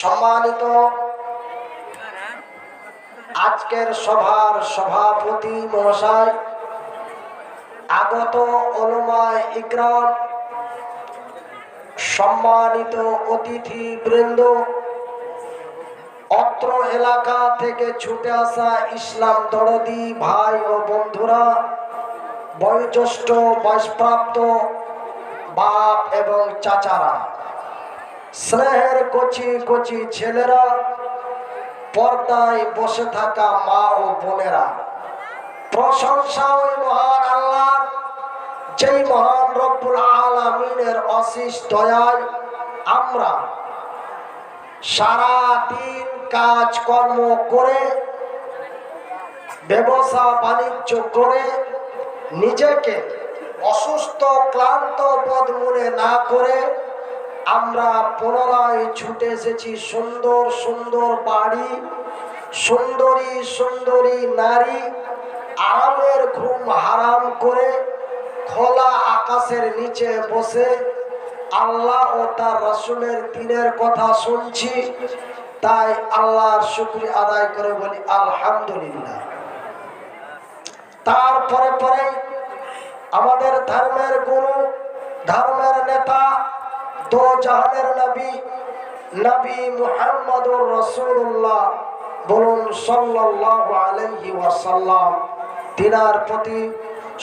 সম্মানিত আজকের সভার সভাপতি মহাশয়, আগত ওলামায়ে ইকরাম, সম্মানিত অতিথি বৃন্দ, অত্র এলাকা থেকে ছুটে আসা ইসলাম দরদি ভাই ও বন্ধুরা, বয়োজ্যেষ্ঠ বয়সপ্রাপ্ত বাপ এবং চাচারা, স্নেহের কচি কচি ছেলেরা, পর্দায় বসে থাকা মা ও বোনেরা, প্রশংসা ওই মহান আল্লাহর, যেই মহান রব্বুল আলামিনের অশেষ দয়ায় আমরা সারা দিন কাজকর্ম করে, ব্যবসা বাণিজ্য করে, নিজেকে অসুস্থ ক্লান্ত বোধ মনে না করে আমরা পুনরায় ছুটে এসেছি সুন্দর সুন্দর বাড়ি, সুন্দরী সুন্দরী নারী, আরামের ঘুম হারাম করে খোলা আকাশের নিচে বসে আল্লাহ ও তার রাসূলের দ্বীনের কথা শুনছি। তাই আল্লাহর শুকরিয়া আদায় করে বলি আলহামদুলিল্লাহ। তারপরে পরে আমাদের ধর্মের গুরু, ধর্মের নেতা, দো জাহানের নবী, নবী মুহাম্মদুর রাসূলুল্লাহ বলুন সাল্লাল্লাহু আলাইহি ওয়াসাল্লাম, তিনার প্রতি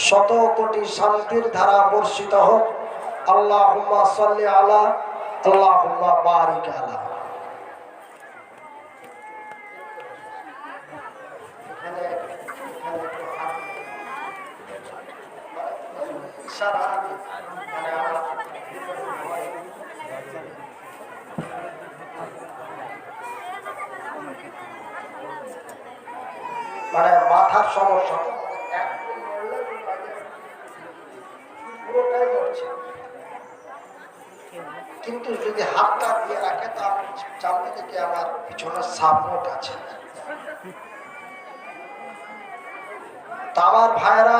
শত কোটি শান্তির ধারা বর্ষিত হোক। আল্লাহুম্মা সাল্লি আলা, আল্লাহুম্মা বারিক আলা। মানে মাথার সমস্যা পুরোটাই করছে, কিন্তু যদি হাতটা দিয়ে রাখে তো আমি জানতে থেকে আমার পিছনে সাপোর্ট আছে। তা আমার ভাইরা,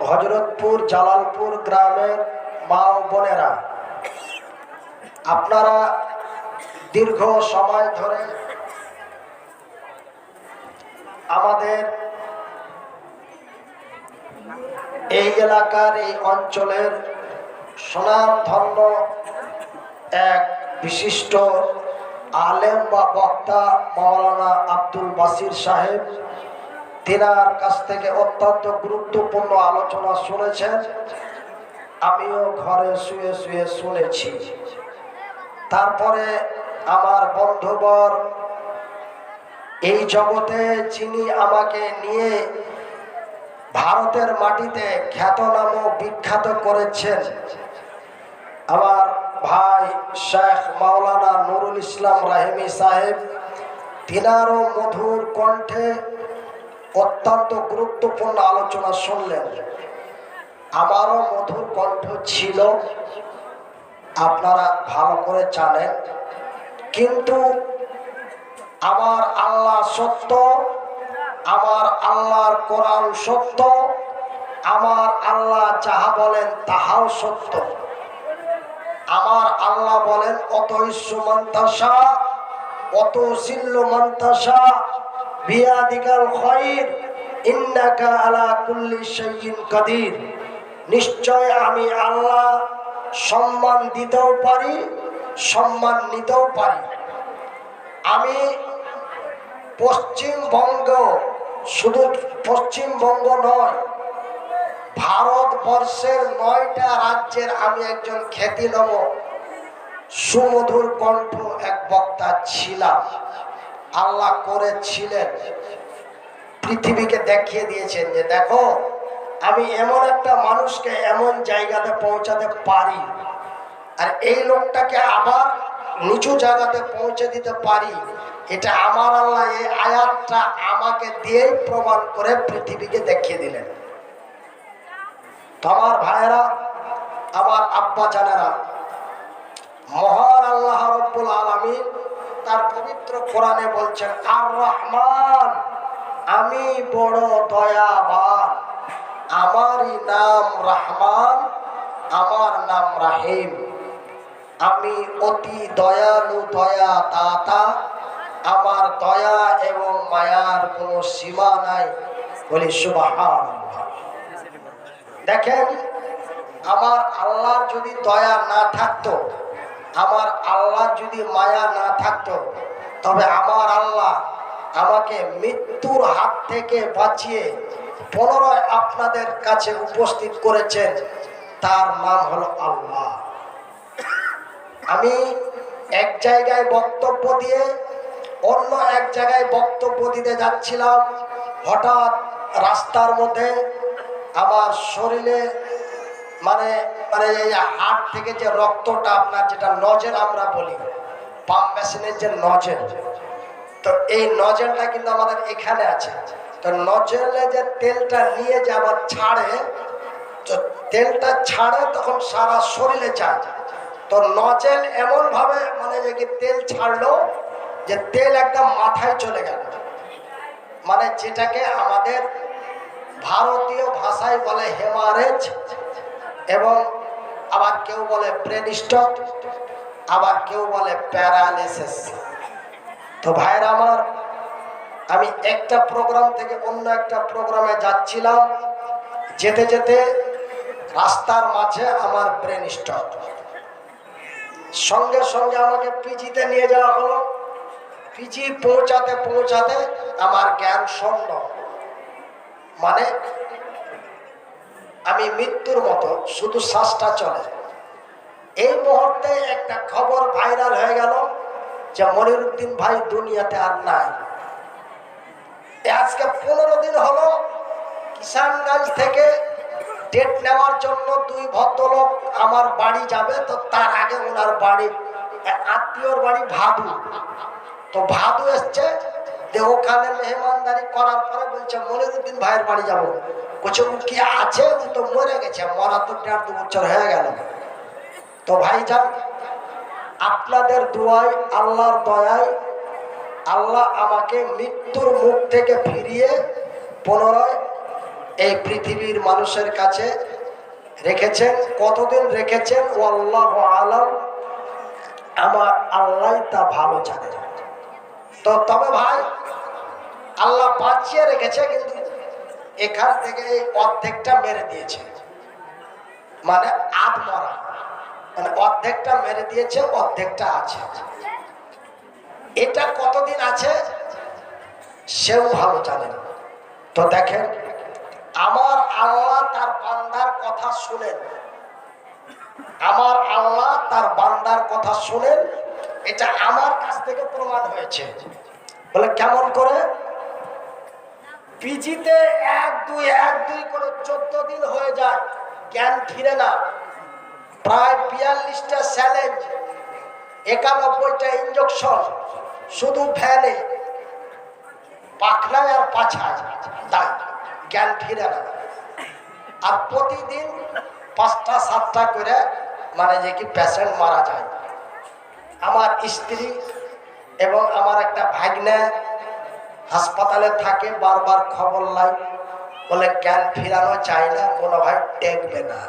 হযরতপুর জালালপুর গ্রামের মা ও বোনেরা, আপনারা দীর্ঘ সময় ধরে আমাদের এই এলাকার, এই অঞ্চলের সুনামধন্য এক বিশিষ্ট আলেম বা বক্তা মাওলানা আব্দুল বাসির সাহেব, তিনার কাছ থেকে অত্যন্ত গুরুত্বপূর্ণ আলোচনা শুনেছেন। আমিও ঘরে শুয়ে শুয়ে শুনেছি। তারপরে আমার বন্ধুবর, এই জগতে যিনি আমাকে নিয়ে ভারতের মাটিতে খ্যাতনাম বিখ্যাত করেছেন, আমার ভাই শেখ মাওলানা নুরুল ইসলাম রাহিমি সাহেব, তিনারও মধুর কণ্ঠে অত্যন্ত গুরুত্বপূর্ণ আলোচনা শুনলেন। আমারও মধুর কণ্ঠ ছিল, আপনারা ভালো করে জানেন। কিন্তু আমার আল্লাহ সত্য, আমার আল্লাহর কোরআন সত্য, আমার আল্লাহ যাহা বলেন তাহাও সত্য। আমার আল্লাহ বলেন অত ইস্যু মন্তাসা, অত সিল্লু মন্তাসা, বিয়াদিকাল খায়র, ইন্নাকা আলা কুল্লি শাইইন কাদির। নিশ্চয় আমি আল্লাহ সম্মান দিতেও পারি, সম্মান নিতেও পারি। আমি পশ্চিমবঙ্গ, শুধু পশ্চিমবঙ্গ নয়, ভারতবর্ষের 9টা রাজ্যের আমি একজন খ্যাতিনম সুমধুর কণ্ঠ এক বক্তা ছিলাম। আল্লাহ করেছিলেন, পৃথিবীকে দেখিয়ে দিয়েছেন যে দেখো আমি এমন একটা মানুষকে এমন জায়গাতে পৌঁছাতে পারি, আর এই লোকটাকে আবার নিচু জায়গাতে পৌঁছে দিতে পারি। এটা আমার আল্লাহ এই আয়াতটা আমাকে দিয়েই প্রমাণ করে পৃথিবীকে দেখিয়ে দিলেন। আমার ভাইয়েরা, আমার আব্বা জানেরা, মহান আল্লাহ রব্বুল আলামিন তার পবিত্র কোরআনে বলছেন, আর রহমান, আমি বড় দয়াবান, আমারই নাম রহমান, আমার নাম রাহিম। আমি অতি দয়ালু দয়া দাতা, আমার দয়া এবং মায়ার কোনো সীমা নাই। বলি সুবহানাল্লাহ। দেখেন, আমার আল্লাহর যদি দয়া না থাকতো, আমার আল্লাহর যদি মায়া না থাকতো, তবে আমার আল্লাহ আমাকে মৃত্যুর হাত থেকে বাঁচিয়ে পুনরায় আপনাদের কাছে উপস্থিত করেছেন। তার নাম হলো আল্লাহ। আমি এক জায়গায় বক্তব্য দিয়ে অন্য এক জায়গায় বক্তব্য দিতে যাচ্ছিলাম, হঠাৎ রাস্তার মধ্যে আমার শরীরে মানে মানে এই হার্ট থেকে যে রক্তটা আপনার, যেটা নজেল আমরা বলি, পাম্প মেশিনের যে নজেল, তো এই নজেলটা কিন্তু আমাদের এখানে আছে। তো নজেলে যে তেলটা নিয়ে যে আবার ছাড়ে, তো তেলটা ছাড়ে তখন সারা শরীরে যায়। তো নজেল এমন ভাবে মানে যে কি তেল ছাড়লো যে তেল একদম মাথায় চলে গেল, মানে যেটাকে আমাদের ভারতীয় ভাষায় বলে হেমারেজ, এবং আবার কেউ বলে ব্রেন স্ট্রোক, আবার কেউ বলে প্যারালাইসিস। তো ভাইরা আমার, আমি একটা প্রোগ্রাম থেকে অন্য একটা প্রোগ্রামে যাচ্ছিলাম, যেতে যেতে রাস্তার মাঝে আমার ব্রেন স্ট্রোক। সঙ্গে সঙ্গে আমাকে পিজিতে নিয়ে যাওয়া হলো। পিজি পৌঁছাতে পৌঁছাতে আমার জ্ঞান শূন্য, মানে আমি মৃত্যুর মতো, শুধু শ্বাসটা চলে। এই মুহূর্তে একটা খবর ভাইরাল হয়ে গেল যে মনিরুদ্দিন ভাই দুনিয়াতে আর নাই। আজকে 15 দিন হলো কিষানগঞ্জ থেকে ডেট নেওয়ার জন্য দুই ভদ্রলোক আমার বাড়ি যাবে। তো তার আগে ওনার বাড়ি, আত্মীয়র বাড়ি ভাদু, তো ভাদু এসছে। ওখানে মেহমানদারি করার পরে বলছে মনিরুদ্দিন ভাইয়ের বাড়ি যাবো। বলছে ও কি আছে, ও তো মরে গেছে, মরা তো 1.5-2 বছর হয়ে গেল। তো ভাই যান, আপনাদের দোয়ায়, আল্লাহর দয়ায় আল্লাহ আমাকে মৃত্যুর মুখ থেকে ফিরিয়ে পুনরায় এই পৃথিবীর মানুষের কাছে রেখেছেন। কতদিন রেখেছেন ও আল্লাহু আলাম, আমার আল্লাহ তা ভালো জানে। তো তবে ভাই, আল্লাহ বাঁচিয়ে রেখেছে, কিন্তু এখান থেকে এই অর্ধেকটা মেরে দিয়েছে, মানে আধ মরা, মানে অর্ধেকটা মেরে দিয়েছে, অর্ধেকটা আছে। এটা কতদিন আছে সেও ভালো জানে না। তো দেখেন, আমার আল্লাহ তার বান্দার কথা শুনেন, আমার আল্লাহ তার বান্দার কথা শুনেন। এটা আমার কাছ থেকে প্রমাণ হয়েছে। বলে কেমন করে? পিজিতে 1-2 করে 14 দিন হয়ে যায়, জ্ঞান ফিরে না। প্রায় 42টা স্যালেঞ্জ, 91টা ইঞ্জেকশন, শুধু ফ্যানে, পাখনায় আর পাছায়, তাই জ্ঞান ফিরে না। আর প্রতিদিন 5টা-7টা করে মানে যে কি পেশেন্ট মারা যায়। আমার স্ত্রী এবং আমার একটা ভাগ্নে হাসপাতালে থাকে, বারবার খবর লাই, বলে জ্ঞান ফিরানো চাই না, মনে হয় টেকবে না,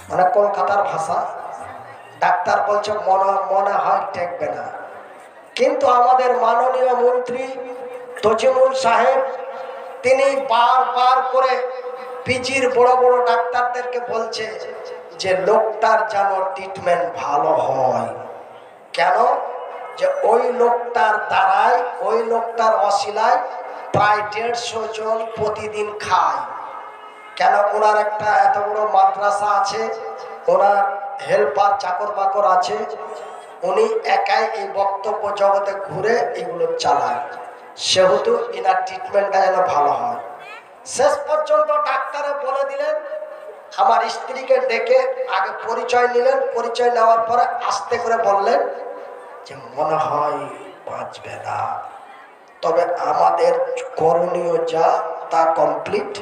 মানে কলকাতার ভাষা। ডাক্তার বলছে মনে হয় টেকবে না। কিন্তু আমাদের মাননীয় মন্ত্রী তজিমুল সাহেব, তিনি বারবার করে পিজির বড় বড় ডাক্তারদেরকে বলছে যে লোকটার যেন ট্রিটমেন্ট ভালো হয়। কেন? যে ওই লোকটার দ্বারাই, ওই লোকটার অশিলায় প্রায় 150 জন প্রতিদিন খায়। কেন? ওনার একটা এত বড় মাদ্রাসা আছে, ওনার হেল্পার চাকর বাকর আছে, উনি একাই এই বক্তব্য জগতে ঘুরে এগুলো চালায়, সেহেতু এনার ট্রিটমেন্টটা যেন ভালো হয়। শেষ পর্যন্ত ডাক্তারে বলে দিলেন, আমার স্ত্রীকে ডেকে আগে পরিচয় নিলেন, পরিচয় নেওয়ার পরে আস্তে করে বললেন যে মনে হয় বাঁচবে না, তবে আমাদের করণীয় যা তা কমপ্লিট,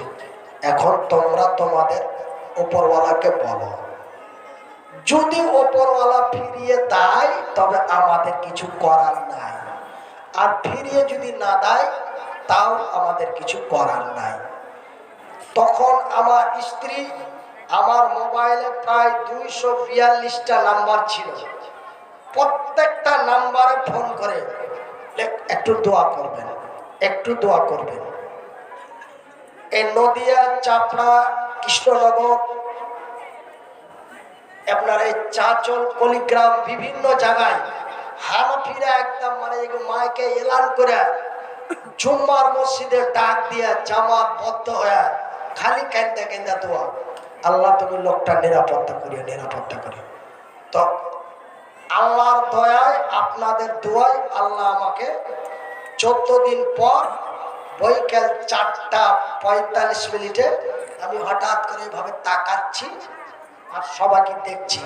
এখন তোমরা তোমাদের উপরওয়ালাকে বলো, যদি উপরওয়ালা ফিরিয়ে দেয় তবে আমাদের কিছু করার নাই, আর ফিরিয়ে যদি না দেয় তাও আমাদের কিছু করার নাই। তখন আমার স্ত্রী আমার মোবাইলে প্রায় 242টা নাম্বার ছিল। প্রত্যেকটা নাম্বারে ফোন করে একটু দোয়া করবেন, একটু দোয়া করবেন। এই নদিয়া, চাপড়া, কৃষ্ণনগর, আপনার এই চাচল, কলিগ্রাম, বিভিন্ন জায়গায় হানফিরা একদম মানে মাইকে এলান করে জুম্মার মসজিদে ডাক দিয়া জামাত বদ্ধ হয়ে খালি কেন্দা কেন্দা দোয়া, আল্লাহ তুমি লোকটা নিরাপত্তা করিও, নিরাপত্তা করিও। তো আল্লাহর দয়ায়, আপনাদের দোয়ায় আল্লাহ আমাকে 14 দিন পর বৈকাল 4:45 আমি হঠাৎ করে এভাবে তাকাচ্ছি আর সবাইকে দেখছি।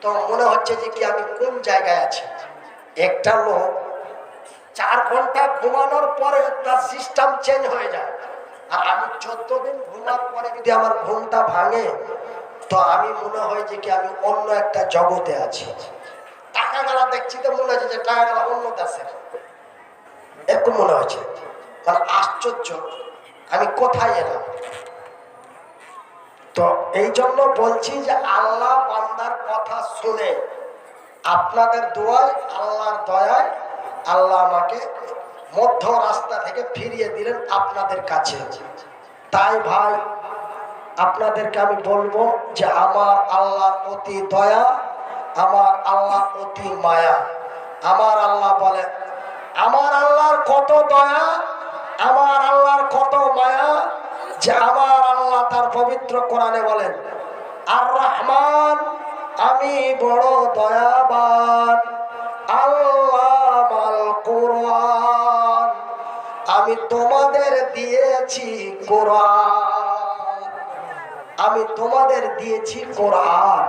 তো মনে হচ্ছে যে কি আমি কোন জায়গায় আছি। একটা লোক 4 ঘন্টা ঘুমানোর পরে তার সিস্টেম চেঞ্জ হয়ে যায়, আর আমি 14 দিন ঘুমার পরে যদি আমার ঘুমটা ভাঙে তো আমি মনে হয় যে কি আমি অন্য একটা জগতে আছি। টাকা গালা দেখছি তো মনে হচ্ছে যে টাকা গালা অন্য দেশে, এরকম মনে হচ্ছে। মানে আশ্চর্য, আমি কোথায় এলাম। তো এই জন্য বলছি যে আল্লাহ বান্দার কথা শুনে আপনাদের দোয়ায়, আল্লাহর দয়ায় আল্লাহ আমাকে মধ্য রাস্তা থেকে ফিরিয়ে দিলেন আপনাদের কাছে। তাই ভাই আপনাদেরকে আমি বলবো যে আমার আল্লাহর অতি দয়া, আমার আল্লাহ অতি মায়া। আমার আল্লাহ বলেন, আমার আল্লাহর কত দয়া, আমার আল্লাহর কত মায়া, যে আমার আল্লাহ তার পবিত্র কোরআনে বলেন, আর রহমান আমি বড় দয়াবান, আল্লাহ আল কোরআন আমি তোমাদের দিয়েছি কোরআন, আমি তোমাদের দিয়েছি কোরআন।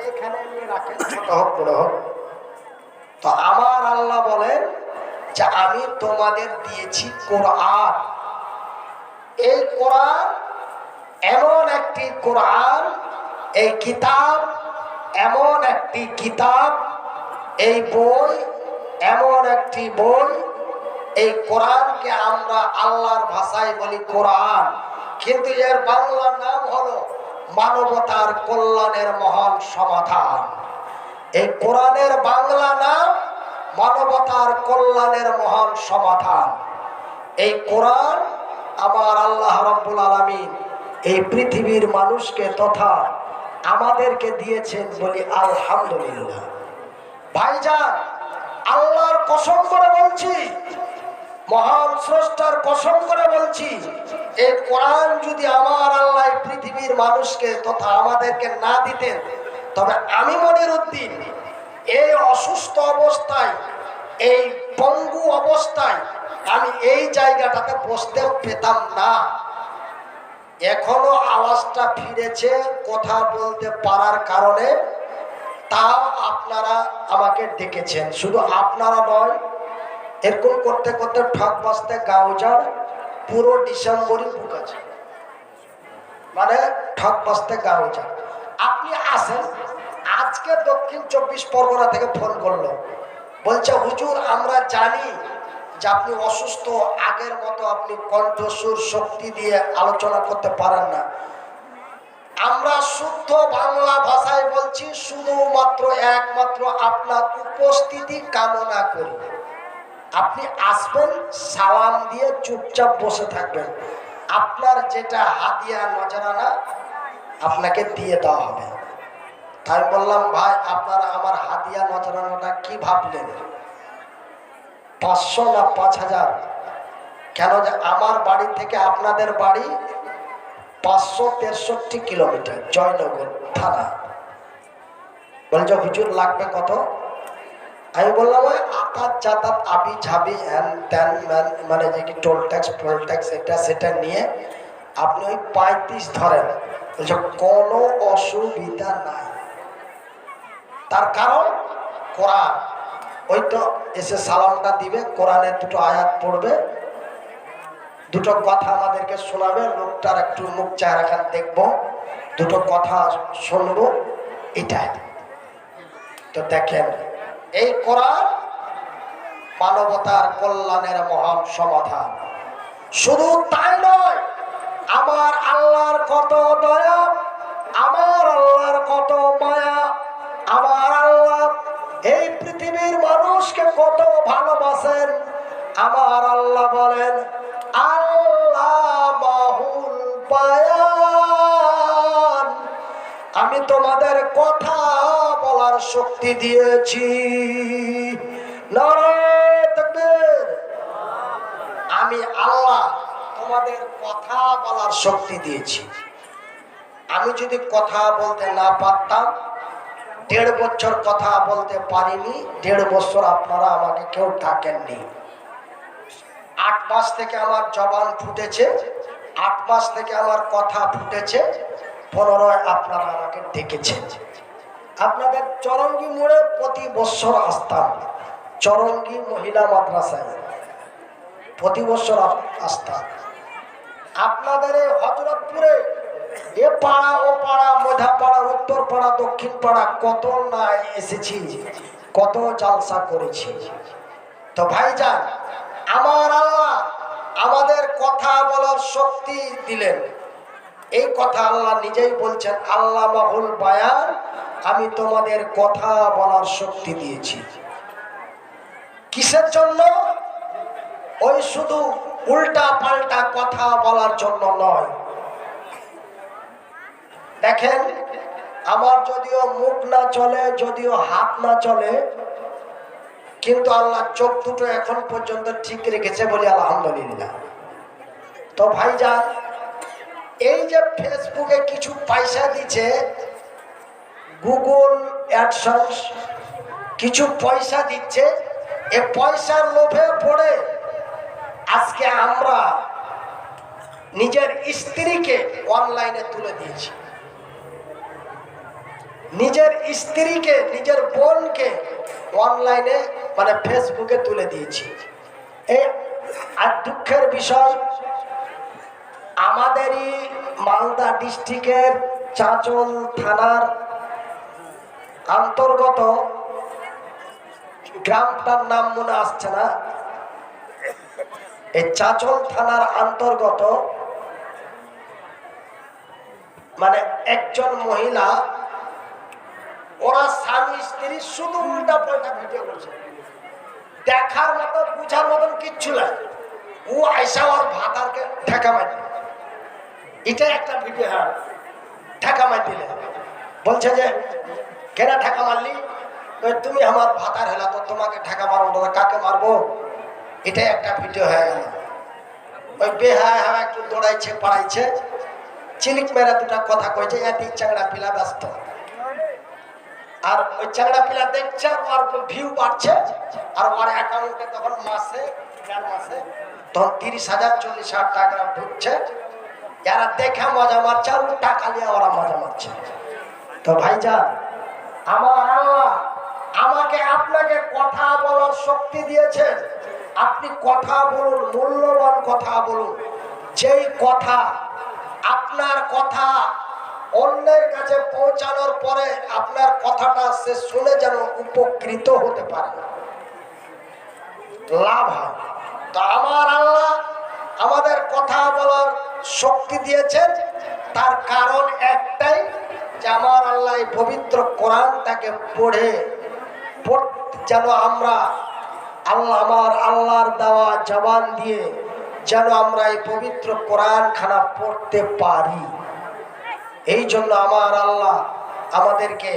এখানে রাখেন, ছোট হোক বড় হোক। তো আমার আল্লাহ বলেন যে আমি তোমাদের দিয়েছি কোরআন। এই কোরআন এমন একটি কোরআন, এই কিতাব এমন একটি কিতাব, এই বই এমন একটি বই। এই কোরআনকে আমরা আল্লাহর ভাষায় বলি কোরআন, কিন্তু এর বাংলা নাম হলো মানবতার কল্যাণের মহান সমাধান। এই কোরআনের বাংলা নাম মানবতার কল্যাণের মহান সমাধান। এই কোরআন আমার আল্লাহ রাব্বুল আলামিন এই পৃথিবীর মানুষকে তথা আমাদেরকে দিয়েছেন, বলি আলহামদুলিল্লাহ। ভাইজান, আল্লাহর কসম করে বলছি, মহান স্রষ্টার কসম করে বলছি, এই কোরআন যদি আমার আল্লাহ পৃথিবীর মানুষকে তথা আমাদেরকে না দিতেন, তবে আমি মনিরউদ্দিন এই অসুস্থ অবস্থায়, এই পঙ্গু অবস্থায় আমি এই জায়গাটাতে বসতে পেতাম না। এখনো আওয়াজটা ফিরেছে কথা বলতে পারার কারণে, তাও আপনারা আমাকে ডেকেছেন। শুধু আপনারা নয়, এরকম করতে করতে ঠক বাজতে গাউজার পুরো ডিসেম্বরই বুক আছে, মানে ঠক বাজতে গাউজার। আপনি আসেন, আজকে দক্ষিণ 24 পরগনা থেকে ফোন করলো, বলছে হুজুর আমরা জানি যে আপনি অসুস্থ, আগের মতো আপনি কণ্ঠস্বর শক্তি দিয়ে আলোচনা করতে পারেন না। আমরা শুদ্ধ বাংলা ভাষায় বলছি, শুধুমাত্র একমাত্র আপনার উপস্থিতি কামনা করি। আপনি আসবেন, সালাম দিয়ে চুপচাপ বসে থাকবেন, আপনার যেটা হাদিয়া নজরানা আপনাকে দিয়ে দেওয়া হবে। তাই বললাম ভাই আপনারা আমার হাদিয়া নজরানাটা কি ভাবলেন, 500 না 5000? কেন যে আমার বাড়ি থেকে আপনাদের বাড়ি 563 কিলোমিটার, জয়নগর থানা। বলছে হুজুর লাগবে কত? আমি বললাম ওই আতাত যাতাত আবি ঝাবি হ্যান ত্যান মানে যে কি টোল ট্যাক্স ফোল ট্যাক্স এটা সেটা নিয়ে আপনি ওই 35 ধরেন। বলছে কোনো অসুবিধা নাই, তার কারণ কোরআন। ওই তো এসে সালামটা দিবে, কোরআনের দুটো আয়াত পড়বে, দুটো কথা আমাদেরকে শোনাবে, লোকটার একটু মুখ চেহারাখান দেখবো, দুটো কথা শুনবো, এটাই তো। দেখেন এই কোরআন মানবতার কল্যাণের মহান সমাধান। শুধু তাই নয়, আমার আল্লাহর কত দয়া, আমার আল্লাহর কত মায়া, আমার আল্লাহ এই পৃথিবীর মানুষকে কত ভালোবাসেন। আমার আল্লাহ বলেন, আল্লাহ মাহুল বায়ান, আমি তোমাদের কথা বলার শক্তি দিয়েছি। নারায়ে তাকবীর। আমি আল্লাহ তোমাদের কথা বলার শক্তি দিয়েছি। আমি যদি কথা বলতে না পারতাম, 1.5 বছর কথা বলতে পারিনি। 1.5 বছর আপনারা আমাকে কেউ ডাকেননি। 8 মাস থেকে আমার জবান ফুটেছে, 8 মাস থেকে আমার কথা ফুটেছে, 15 আপনারা আমাকে ডেকেছেন। আপনাদের চরঙ্গি মোড়ে প্রতি বছর আসতাম, চরঙ্গি মহিলা মাদ্রাসায় প্রতি বছর আসতাম। আপনাদের এই হযরতপুরে এ পাড়া ও পাড়া, মধ্যা পাড়া, উত্তর পাড়া, দক্ষিণ পাড়া কত না এসেছি, কত জালসা করেছি। তো ভাইজান, আমার আল্লাহ আমাদের কথা বলার শক্তি দিলেন। এই কথা আল্লাহ নিজেই বলছেন, আল্লাহ মাহুল বায়ান, আমি তোমাদের কথা বলার শক্তি দিয়েছি। কিসের জন্য? ওই শুধু উল্টা পাল্টা কথা বলার জন্য নয়। দেখেন, আমার যদিও মুখ না চলে, যদিও হাত না চলে, কিন্তু আল্লাহ চোখ দুটো এখন পর্যন্ত ঠিক রেখেছে বলি আলহামদুলিল্লাহ। তো ভাইজান, এই যে ফেসবুকে কিছু পয়সা দিচ্ছে, গুগল অ্যাডসেন্স কিছু পয়সা দিচ্ছে, এ পয়সার লোভে পড়ে আজকে আমরা নিজের স্ত্রীকে অনলাইনে তুলে দিয়েছি, নিজের স্ত্রীকে, নিজের বোনকে অনলাইনে মানে ফেসবুকে তুলে দিয়েছি। এই আর দুঃখের বিষয়, আমাদেরই মালদা ডিস্ট্রিক্টের চাঁচল থানার অন্তর্গত, গ্রামটার নাম মনে আসছে না, এই চাঁচল থানার অন্তর্গত মানে একজন মহিলা, ওরা স্বামী স্ত্রী শুধু উল্টা পাল্টা ভিডিও করছে, দেখার মতো বুঝার মতন কিচ্ছু নাই। ও আয়সা ওর ভাতারকে ঠেকা মারি, এটা একটা ভিডিও। হ্যাঁ, ঠেকা মার দিলে বলছে যে কেন ঠেকা মারলি? তুমি আমার ভাতার হেলা, তো তোমাকে ঠেকা মারবো, কাকে মারবো? এটাই একটা ভিডিও হয়ে গেল। ওই বেহায় হ্যাঁ একটু দৌড়াইছে পাড়াইছে, চিলিক মেরা দুটা কথা কয়েছে, এত চাংড়া পিলা ব্যস্ত। আর ওই চাংড়া পিলা দেখছে, ওর ভিউ বাড়ছে, আর ওর অ্যাকাউন্টে তখন মাসে তখন 30,000 40,000 টাকা ঢুকছে। এরা দেখে মজা মারছে, আর টাকা নিয়ে ওরা মজা মারছে। তো ভাইজান, আমার আল্লাহ আমাকে আপনাকে কথা বলার শক্তি দিয়েছেন। আপনি কথা বলুন, মূল্যবান কথা বলুন। যেই কথা, আপনার কথা অন্যের কাছে পৌঁছানোর পরে আপনার কথাটা সে শুনে যেন উপকৃত হতে পারে, লাভ হয়। তো আমার আল্লাহ আমাদের কথা বলার শক্তি দিয়েছেন, তার কারণ একটাই যে আমার আল্লাহ এই পবিত্র কোরআনটাকে পড়ে যেন আমরা আল্লাহ, আমার আল্লাহর দেওয়া জবান দিয়ে যেন আমরা এই পবিত্র কোরআন খানা পড়তে পারি। এই জন্য আমার আল্লাহ আমাদেরকে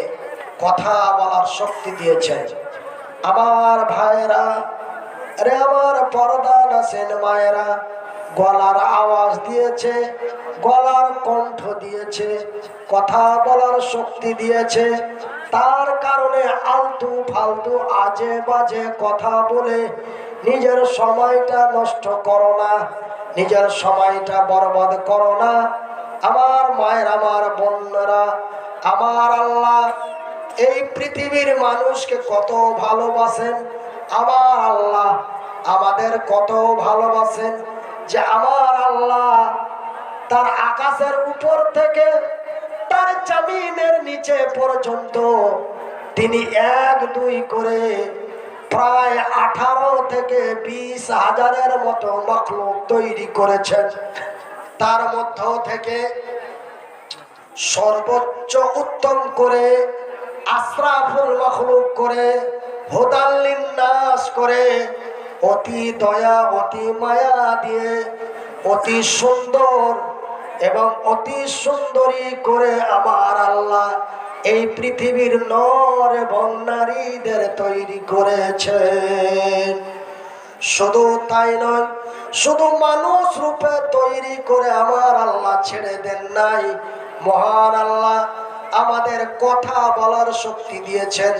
কথা বলার শক্তি দিয়েছেন। আমার ভাইরা, আরে আমার পর্দা নাসেন মায়েরা, গলার আওয়াজ দিয়েছে, গলার কণ্ঠ দিয়েছে, কথা বলার শক্তি দিয়েছে। তার কারণে আলতু ফালতু আজে বাজে কথা বলে নিজের সময়টা নষ্ট করো না, নিজের সময়টা বরবাদ করো না। আমার মায়ের, আমার বোনেরা, আমার আল্লাহ এই পৃথিবীর মানুষকে কত ভালোবাসেন। আমার আল্লাহ আমাদের কত ভালোবাসেন যে আমার আল্লাহ তার আকাশের উপর থেকে তার জমিনের নিচে পর্যন্ত তিনি 1 2 করে প্রায় 18 থেকে 20 হাজারের মতো মাখলুক তৈরি করেছেন। তার মধ্য থেকে সর্বোচ্চ উত্তম করে আশরাফুল মাখলুক করে হুদাল লিন্নাস করে অতি দয়া অতি মায়া দিয়ে অতি সুন্দর এবং অতি সুন্দরী করে আমার আল্লাহ এই পৃথিবীর নর এবং নারীদের তৈরি করেছেন। শুধু তাই নয়, শুধু মানুষ রূপে তৈরি করে আমার আল্লাহ ছেড়ে দেন নাই, মহান আল্লাহ আমাদের কথা বলার শক্তি দিয়েছেন।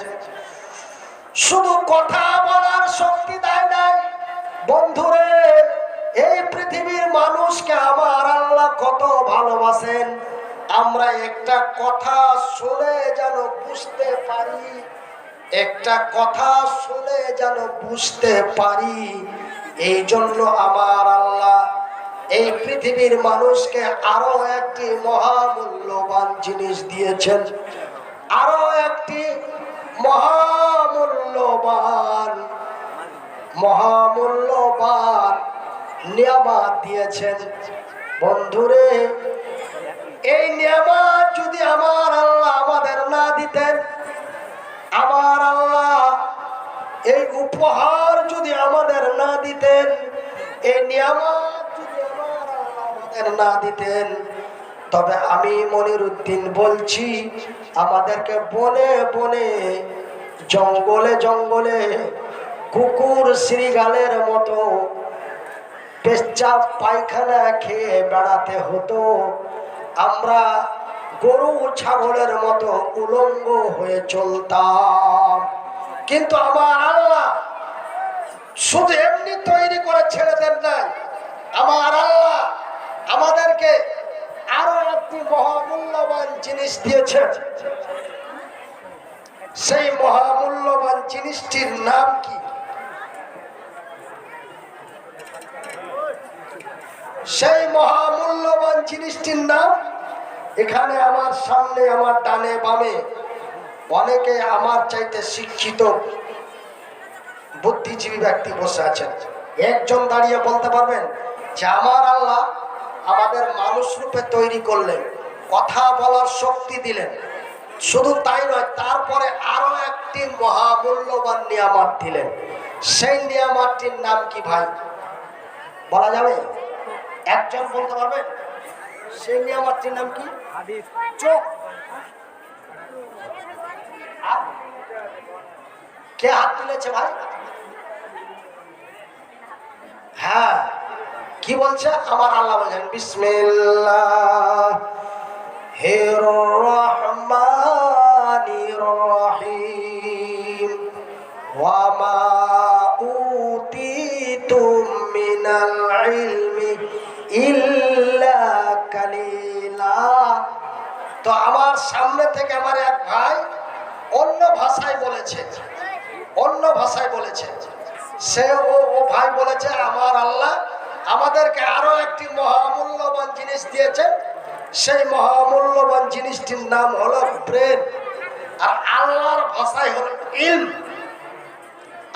শুধু কথা বলার শক্তি দেয় নাই বন্ধুরে, এই পৃথিবীর মানুষকে আমার আল্লাহ কত ভালোবাসেন। আমরা একটা কথা শুনে যেন বুঝতে পারি, একটা কথা শুনে যেন বুঝতে পারি, এই জন্য আমার আল্লাহ এই পৃথিবীর মানুষকে আরো একটি মহামূল্যবান জিনিস দিয়েছেন, আরো একটি মহামূল্যবান নিয়ামত দিয়েছেন। বন্ধুরে, এই নিয়ামত যদি আমার আল্লাহ আমাদের না দিতেন, আমার আল্লাহ এই উপহার যদি আমাদের না দিতেন, এই নিয়ামত যদি আমার আল্লাহ আমাদের না দিতেন, তবে আমি মনিরউদ্দিন বলছি আমাদেরকে বনে বনে জঙ্গলে জঙ্গলে কুকুর শ্রীগালের মতো পেচ্ছাপ পায়খানা খেয়ে বেড়াতে হতো। আমরা গরু ছাগলের মতো উলঙ্গ হয়ে চলতাম। কিন্তু আমার আল্লাহ শুধু এমনি তৈরি করে ছেড়ে দেন নাই, আমার আল্লাহ আমাদেরকে আরো একটি মহামূল্যবান জিনিস দিয়েছেন। সেই মহামূল্যবান জিনিসটির নাম কি? সেই মহামূল্যবান জিনিসটির নাম, এখানে আমার সামনে আমার ডানে বামে অনেকে আমার চাইতে শিক্ষিত বুদ্ধিজীবী ব্যক্তি বসে আছেন। একজন দাঁড়িয়ে বলতে পারবেন যে আমার আল্লাহ আমাদের মানুষ রূপে তৈরি করলেন, কথা বলার শক্তি দিলেন, শুধু তাই নয় তারপরে আরো একটি মহামূল্যবান নিয়ামত দিলেন। সেই নিয়ামতটির নাম কি ভাই, বলা যাবে? একজন বলতে পারবেন সেই নিয়ামতটির নাম কি? চোখ। কে হাত তুলেছে ভাই? হ্যাঁ, কি বলছে? আমার আল্লাহ বলছেন বিসমিল্লাহির রহমানির রহিম ওয়া মা উতিতুম মিনাল ইলমি ইল্লা কালিলা। তো আমার সামনে থেকে আমার এক ভাই অন্য ভাষায় বলেছে, সে ও ভাই বলেছে আমার আল্লাহ আমাদেরকে আরো একটি মহামূল্যবান জিনিস দিয়েছেন। সেই মহামূল্যবান জিনিসটির নাম হলো ব্রেন, আর আল্লাহর ভাষায় হলো ইলম,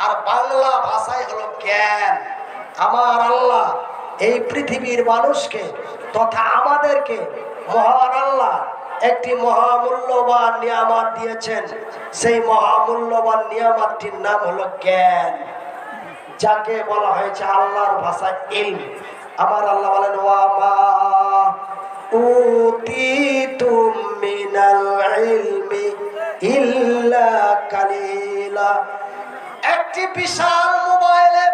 আর বাংলা ভাষায় হলো জ্ঞান। আমার আল্লাহ এই পৃথিবীর মানুষকে তথা আমাদেরকে মহান আল্লাহ একটি মহামূল্যবান নিয়ামত দিয়েছেন। সেই মহামূল্যবান নিয়ামতটির নাম হলো জ্ঞান, যাকে বলা হয়েছে আল্লাহর ভাষায় ইলম। আমার আল্লাহ বলেন ওয়া মা উতিতুম মিনাল ইলমি ইল্লা কালিলা। একটি বিশাল মোবাইলে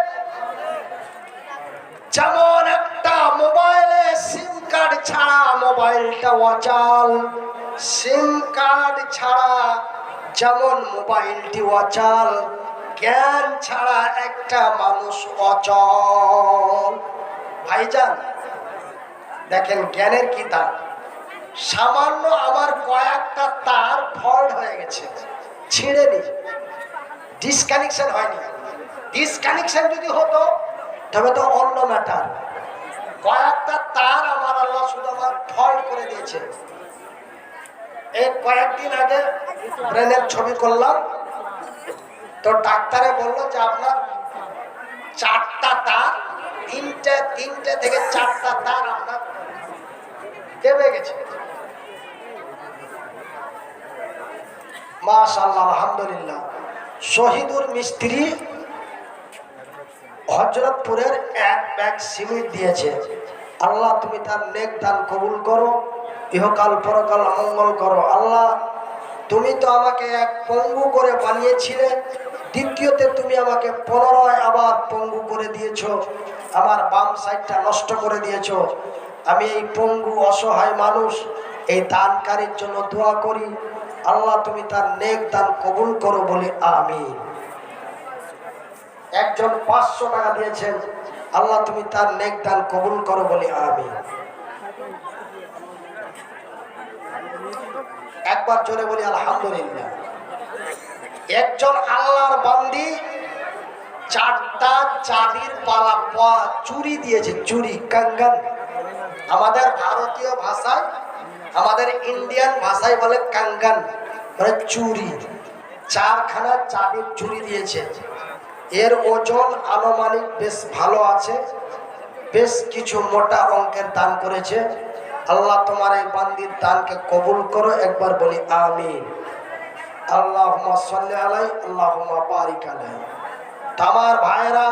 যেমন একটা মোবাইলে সিম কার্ড ছাড়া মোবাইলটা অচল, সিম কার্ড ছাড়া যেমন মোবাইলটি অচল, জ্ঞান ছাড়া একটা মানুষ অচল। ভাইজান দেখেন জ্ঞানের কি দাম। সামান্য আমার কয়েকটা তার ফল্ট হয়ে গেছে, ছিঁড়েনি, ডিসকানেকশন হয়নি। ডিসকানেকশন যদি হতো তবে তো অন্য ম্যাটার। কয়েকটা তার আমার আল্লাহ শুধু আমার ফল্ট করে দিয়েছে। এই কয়েকদিন আগে ব্রেনের ছবি করলাম, তো ডাক্তারে বললো যে আপনার 4টা তার, তিনটে থেকে 4টা তার আপনার দেবে গেছে। মাশাআল্লাহ, আলহামদুলিল্লাহ। শহীদুর মিস্ত্রি হযরতপুরের 1 ব্যাগ সিমেন্ট দিয়েছে। আল্লাহ তুমি তার নেক দান কবুল করো, ইহকাল পরকাল মঙ্গল করো। আল্লাহ তুমি তো আমাকে এক পঙ্গু করে বানিয়েছিলে, দ্বিতীয়তে তুমি আমাকে পুনরায় আবার পঙ্গু করে দিয়েছো, আমার বাম সাইডটা নষ্ট করে দিয়েছো। আমি এই পঙ্গু অসহায় মানুষ, এই দানকারীর জন্য দোয়া করি, আল্লাহ তুমি তার নেক দান কবুল করো বলি আমিন। একজন 500 টাকা দিয়েছেন, আল্লাহ তুমি তার নেক দান কবুল করো বলি আমিন। একবার জোরে বলি আলহামদুলিল্লাহ। একজন আল্লাহর বান্দি 4টা চাঁদির পালা চুরি দিয়েছে, চুরি, কাঙ্গান। আমাদের ভারতীয় ভাষায়, আমাদের ইন্ডিয়ান ভাষায় বলে কাঙ্গান, মানে চুরি। 4খানা চাঁদির চুরি দিয়েছে। এর ওজন আনুমানিক বেশ ভালো আছে, বেশ কিছু মোটা অঙ্কের দান করেছে। আল্লাহ তোমার এই বান্দির দানকে কবুল করো, একবার বলি আমিন। আল্লাহুম্মা সাল্লি আলাইহি, আল্লাহুম্মা বারিক আলাইহি। আমার ভাইরা,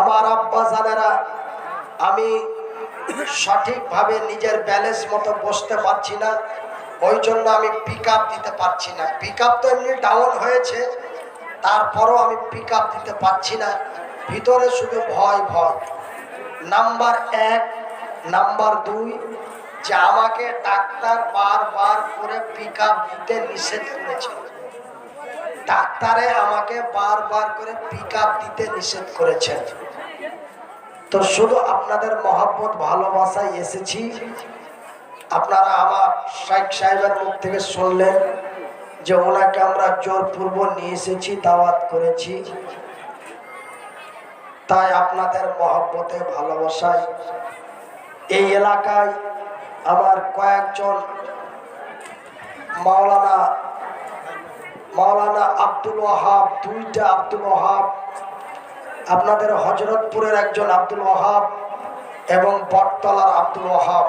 আমার আব্বা জানেরা, আমি সঠিকভাবে নিজের ব্যালেন্স মতো বসতে পারছি না, ওই জন্য আমি পিক আপ দিতে পারছি না। পিক আপ তো এমনি ডাউন হয়েছে, তারপরও আমি পিক আপ দিতে পারছি না, ভিতরে শুধু ভয় ভয়। নাম্বার 1, নাম্বার 2, যে আমাকে ডাক্তার বারবার করে পিক আপ দিতে নিষেধ করেছে। ডাক্তারে আমাকে বারবার করে পিক আপ দিতে নিষেধ করেছেন। তো শুধু আপনাদের মহব্বত ভালোবাসায় এসেছি। আপনারা আমার শাইখ সাহেবের মুখ থেকে শুনলেন যে ওনাকে আমরা জোরপূর্বক নিয়ে এসেছি, দাওয়াত করেছি। তাই আপনাদের মহব্বতে ভালোবাসায় এই এলাকায় আমার কয়েকজন মাওলানা আব্দুল ওয়াহাব, 2টা আব্দুল ওয়াহাব, আপনাদের হযরতপুরের একজন আব্দুল ওয়াহাব এবং বটতলার আব্দুল ওয়াহাব,